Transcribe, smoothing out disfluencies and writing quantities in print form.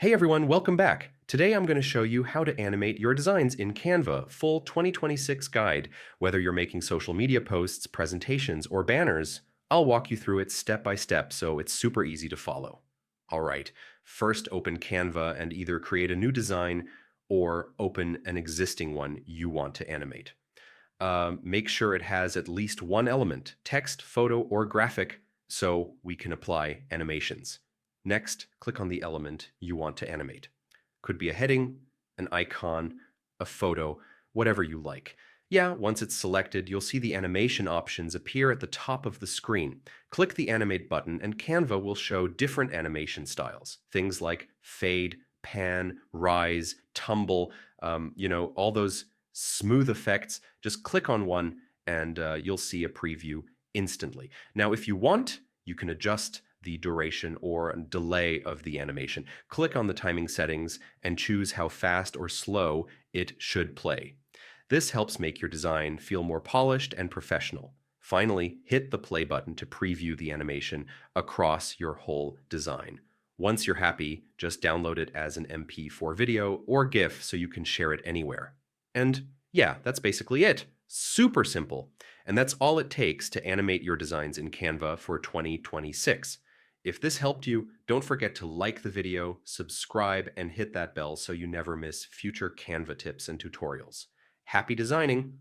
Hey everyone, welcome back. Today I'm going to show you how to animate your designs in Canva, full 2026 guide. Whether you're making social media posts, presentations, or banners, I'll walk you through it step by step so it's super easy to follow. All right, first open Canva and either create a new design or open an existing one you want to animate. Make sure it has at least one element, text, photo, or graphic, so we can apply animations. Next, click on the element you want to animate. Could be a heading, an icon, a photo, whatever you like. Yeah, once it's selected, you'll see the animation options appear at the top of the screen. Click the Animate button and Canva will show different animation styles. Things like fade, pan, rise, tumble, all those smooth effects. Just click on one and you'll see a preview instantly. Now, if you want, you can adjust the duration or delay of the animation. Click on the timing settings and choose how fast or slow it should play. This helps make your design feel more polished and professional. Finally, hit the play button to preview the animation across your whole design. Once you're happy, just download it as an MP4 video or GIF so you can share it anywhere. And yeah, that's basically it. Super simple. And that's all it takes to animate your designs in Canva for 2026. If this helped you, don't forget to like the video, subscribe, and hit that bell so you never miss future Canva tips and tutorials. Happy designing!